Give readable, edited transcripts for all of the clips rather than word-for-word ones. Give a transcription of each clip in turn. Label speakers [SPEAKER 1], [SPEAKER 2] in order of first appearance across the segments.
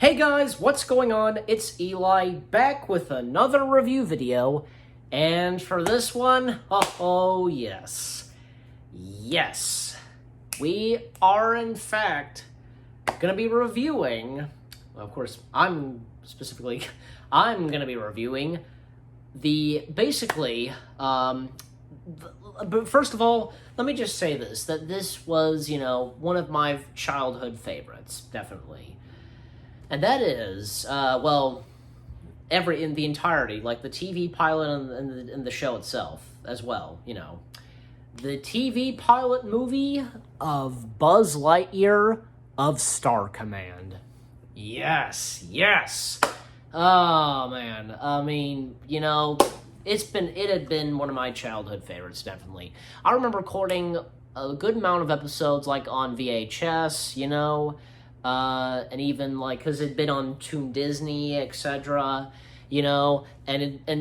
[SPEAKER 1] Hey guys, what's going on? It's Eli, back with another review video, and for this one, oh yes, we are in fact gonna be reviewing, of course, I'm gonna be reviewing but first of all, let me just say that this was, one of my childhood favorites, definitely. And that is, in the entirety, like the TV pilot and the show itself as well, The TV pilot movie of Buzz Lightyear of Star Command. Yes. Oh, man. I mean, it had been one of my childhood favorites, definitely. I remember recording a good amount of episodes, like, on VHS, and even because it'd been on Toon Disney, etc., and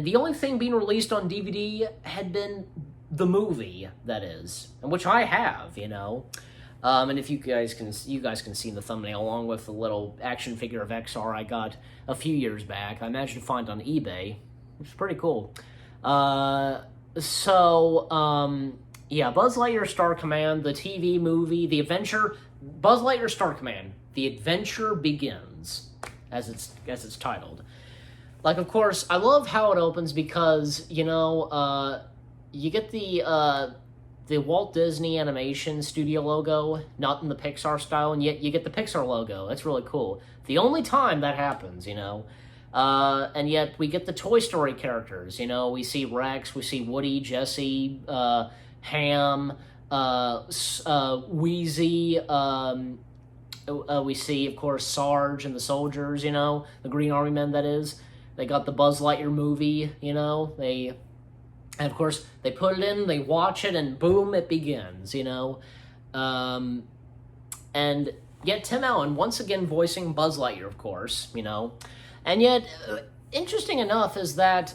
[SPEAKER 1] the only thing being released on DVD had been the movie, that is, and which I have, and if you guys can see in the thumbnail, along with the little action figure of XR I got a few years back. I managed to find on eBay, which is pretty cool. Yeah, Buzz Lightyear Star Command, the TV movie, the adventure, Buzz Lightyear Star Command, The Adventure Begins, as it's titled. Like, of course, I love how it opens because, you get the Walt Disney Animation Studio logo, not in the Pixar style, and yet you get the Pixar logo. That's really cool. The only time that happens, and yet we get the Toy Story characters, we see Rex, we see Woody, Jesse, Ham, Wheezy, we see, of course, Sarge and the soldiers, the Green Army Men, that is. They got the Buzz Lightyear movie, and of course, they put it in, they watch it, and boom, it begins, and yet Tim Allen, once again voicing Buzz Lightyear, of course, and yet, interesting enough is that,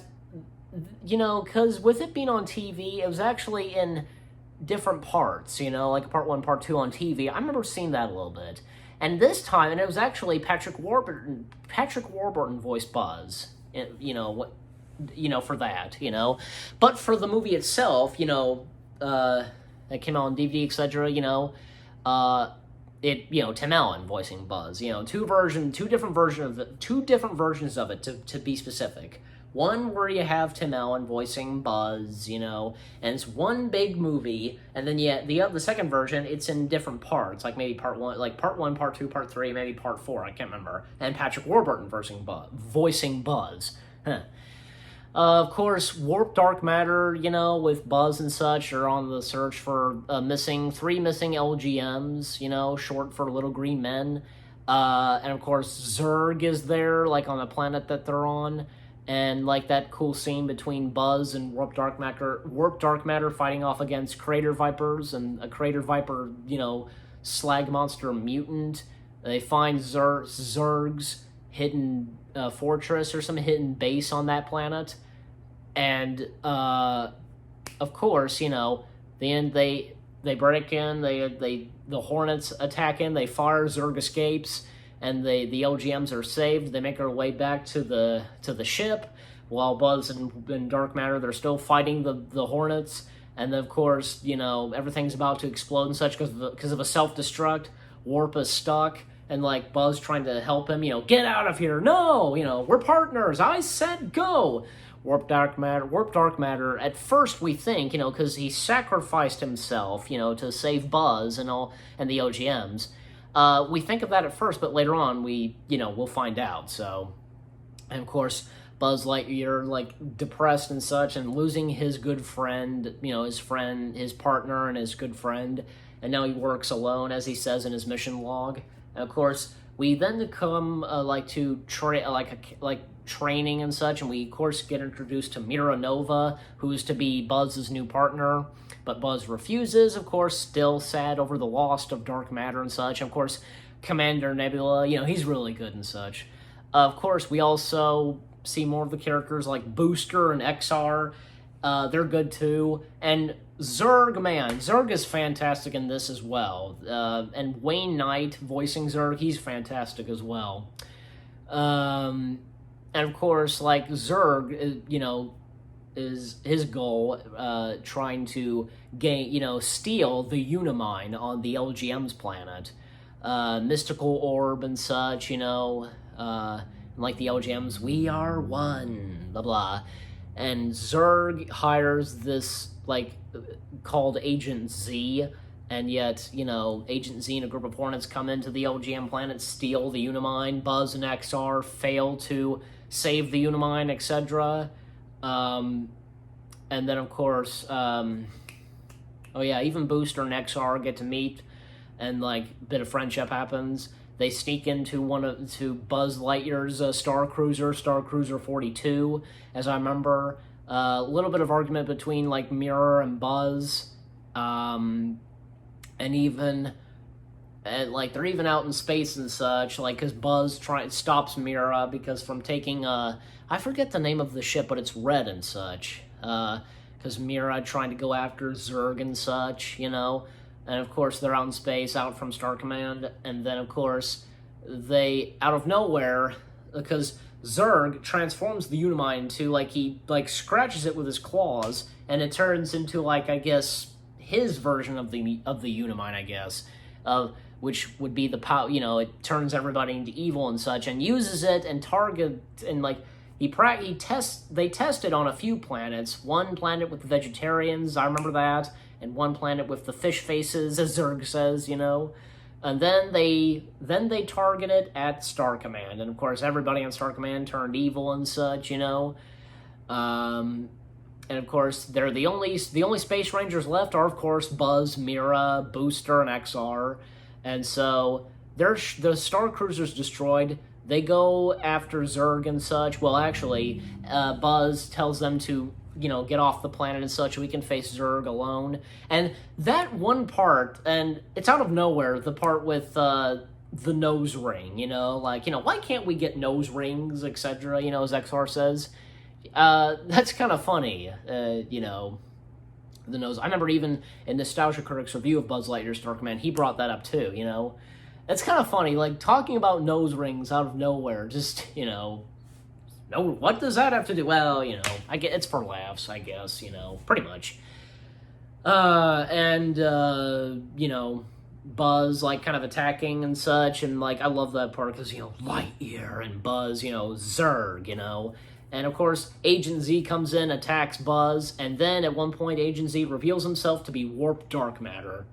[SPEAKER 1] because with it being on TV, it was actually in different parts, like part 1, part 2 on TV. I remember seeing that a little bit. And this time, and it was actually Patrick Warburton voiced Buzz, for that, But for the movie itself, that came out on DVD, etc., Tim Allen voicing Buzz, two different versions of it, to be specific. One where you have Tim Allen voicing Buzz, and it's one big movie, and then the second version, it's in different parts, like maybe part 1, part 2, part 3, maybe part 4, I can't remember, and Patrick Warburton voicing Buzz. Of course, Warp Dark Matter, with Buzz and such, are on the search for three missing LGMs, short for Little Green Men, and of course, Zurg is there, on the planet that they're on. And that cool scene between Buzz and Warp Dark Matter fighting off against Crater Vipers, and a Crater Viper, slag monster mutant. They find Zurg's hidden fortress or some hidden base on that planet. And, of course, then they break in, the Hornets attack in, they fire, Zurg escapes, and the LGMs are saved. They make their way back to the ship, while Buzz and Dark Matter, they're still fighting the Hornets. And then, of course, everything's about to explode and such because of a self-destruct. Warp is stuck, and Buzz trying to help him, get out of here. No, we're partners. I said go. Warp Dark Matter. At first, we think, because he sacrificed himself, to save Buzz and the OGMs. We think of that at first, but later on we'll find out. So, and of course, Buzz Lightyear, depressed and such, and losing his good friend, his partner and his good friend, and now he works alone, as he says in his mission log. And of course, we then come to training and such, and we of course get introduced to Mira Nova, who's to be Buzz's new partner. But Buzz refuses, of course, still sad over the loss of Dark Matter and such. And of course, Commander Nebula, he's really good and such. Of course, we also see more of the characters like Booster and XR. They're good too. And Zurg is fantastic in this as well. And Wayne Knight voicing Zurg, he's fantastic as well. And of course, like, Zurg, is his goal, trying to steal the Unimind on the LGM's planet. Mystical orb and such, like the LGMs, we are one, blah blah. And Zurg hires this, like, called Agent Z, and yet, Agent Z and a group of Hornets come into the LGM planet, steal the Unimind. Buzz and XR fail to save the Unimind, etc. And then, of course, even Booster and XR get to meet, and, like, a bit of friendship happens. They sneak into to Buzz Lightyear's Star Cruiser 42, as I remember. A little bit of argument between, like, Mirror and Buzz, and even, like, they're even out in space and such, like, because Buzz stops Mirror because from taking, I forget the name of the ship, but it's red and such, because Mirror trying to go after Zurg and such, and of course they're out in space, out from Star Command, and then of course they, out of nowhere, because Zurg transforms the Unimind to, like, he, like, scratches it with his claws, and it turns into, like, I guess, his version of the Unimind, I guess, which would be the power, it turns everybody into evil and such, and uses it and like, they tested on a few planets. One planet with the vegetarians, I remember that, and one planet with the fish faces, as Zurg says, and then they targeted at Star Command, and of course everybody on Star Command turned evil and such, and of course they're the only Space Rangers left are, of course, Buzz, Mira, Booster, and XR, and so the Star Cruiser's destroyed. They go after Zurg and such. Well, actually, Buzz tells them to, get off the planet and such, so we can face Zurg alone. And that one part, and it's out of nowhere, the part with the nose ring, why can't we get nose rings, etc., as XR says. That's kind of funny, the nose. I remember even in Nostalgia Critic's review of Buzz Lightyear Star Command, he brought that up too, It's kind of funny, like, talking about nose rings out of nowhere, just, no, what does that have to do? Well, I get, it's for laughs, I guess, pretty much. Buzz, like, kind of attacking and such, and, like, I love that part, because, Lightyear and Buzz, Zurg, and, of course, Agent Z comes in, attacks Buzz, and then, at one point, Agent Z reveals himself to be Warped Dark Matter.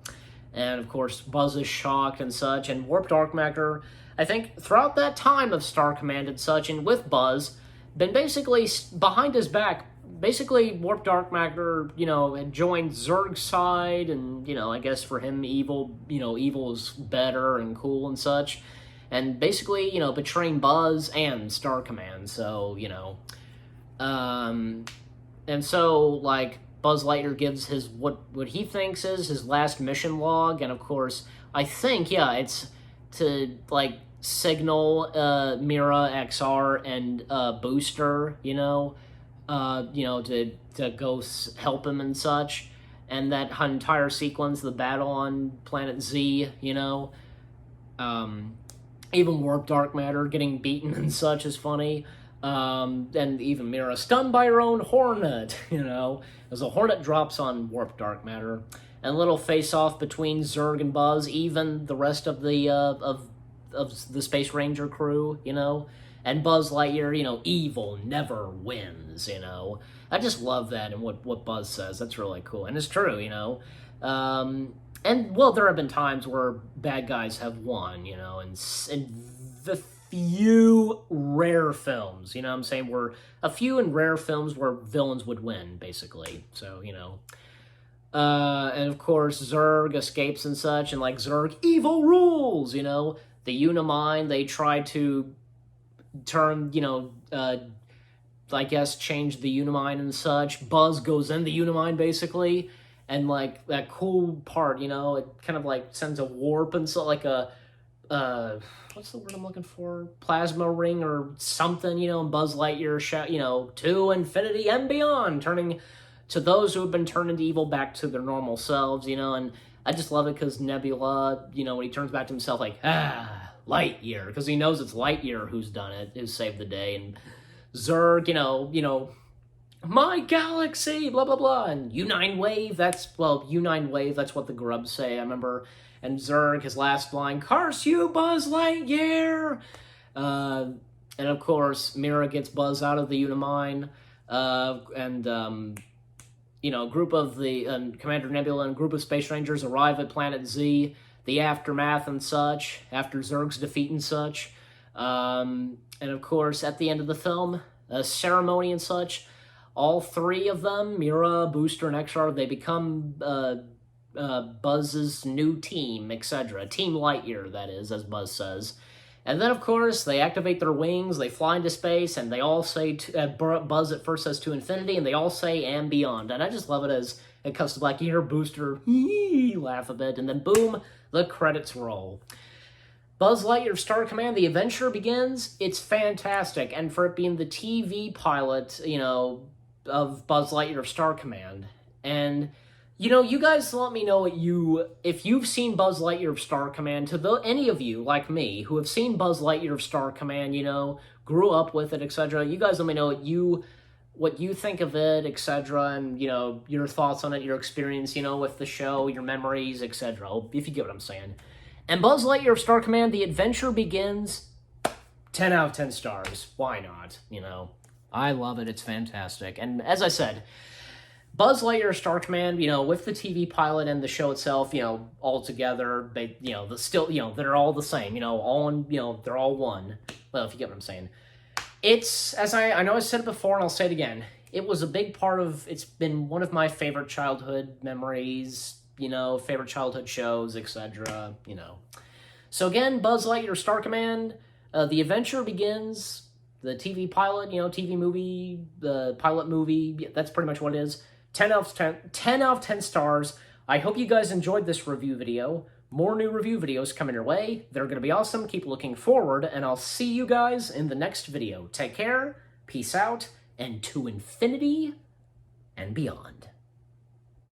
[SPEAKER 1] And, of course, Buzz is shocked and such, and Warped Dark Matter, I think, throughout that time of Star Command and such, and with Buzz, been basically behind his back. Basically, Warped Dark Matter, had joined Zurg's side, and, I guess for him, evil is better and cool and such. And basically, betraying Buzz and Star Command, so, and so, like, Buzz Lightyear gives his, what he thinks is his last mission log, and of course, I think, it's to, like, signal Mira, XR, and Booster, to go help him and such, and that entire sequence, the battle on Planet Z, even Warped Dark Matter getting beaten and such is funny. And even Mira stunned by her own Hornet, as a Hornet drops on Warped Dark Matter. And a little face-off between Zurg and Buzz, even the rest of the of the Space Ranger crew, and Buzz Lightyear, evil never wins, I just love that and what Buzz says. That's really cool, and it's true, and, well, there have been times where bad guys have won, and the few rare films, I'm saying, were a few and rare films where villains would win, basically, so, and of course, Zurg escapes and such, and, like, Zurg, evil rules, the Unimind, they try to turn, I guess, change the Unimind and such. Buzz goes in the Unimind, basically, and, like, that cool part, it kind of, like, sends a warp and so, like, what's the word I'm looking for? Plasma ring or something, and Buzz Lightyear shout, to infinity and beyond, turning to those who have been turned into evil back to their normal selves, and I just love it because Nebula, when he turns back to himself, like, Lightyear, because he knows it's Lightyear who's done it, who saved the day, and Zurg, my galaxy, blah, blah, blah, and U9 Wave, U9 Wave, that's what the grubs say, I remember, and Zurg, his last line, curse you, Buzz Lightyear! And of course, Mira gets Buzz out of the Unimine, group of Commander Nebula and group of Space Rangers arrive at Planet Z, the aftermath and such, after Zurg's defeat and such. And of course, at the end of the film, a ceremony and such, all three of them, Mira, Booster, and XR, they become Buzz's new team, etc. Team Lightyear, that is, as Buzz says. And then, of course, they activate their wings, they fly into space, and they all say, Buzz at first says to infinity, and they all say, and beyond. And I just love it as it comes to black. You hear Booster laugh a bit, and then boom, the credits roll. Buzz Lightyear Star Command, the adventure begins. It's fantastic, and for it being the TV pilot, of Buzz Lightyear Star Command, and you guys let me know if you've seen Buzz Lightyear Star Command, any of you, like me, who have seen Buzz Lightyear Star Command, grew up with it, etc. You guys let me know what you think of it, etc., and, your thoughts on it, your experience, with the show, your memories, etc., if you get what I'm saying. And Buzz Lightyear Star Command, the adventure begins, 10 out of 10 stars. Why not, I love it, it's fantastic. And as I said, Buzz Lightyear Star Command, with the TV pilot and the show itself, all together, they, they're all the same, they're all one. Well, if you get what I'm saying. It's, as I know I said it before and I'll say it again, it's been one of my favorite childhood memories, favorite childhood shows, etc., So again, Buzz Lightyear Star Command, the adventure begins, the TV pilot, TV movie, the pilot movie, that's pretty much what it is. 10 out of 10 stars. I hope you guys enjoyed this review video. More new review videos coming your way. They're going to be awesome. Keep looking forward, and I'll see you guys in the next video. Take care, peace out, and to infinity and beyond.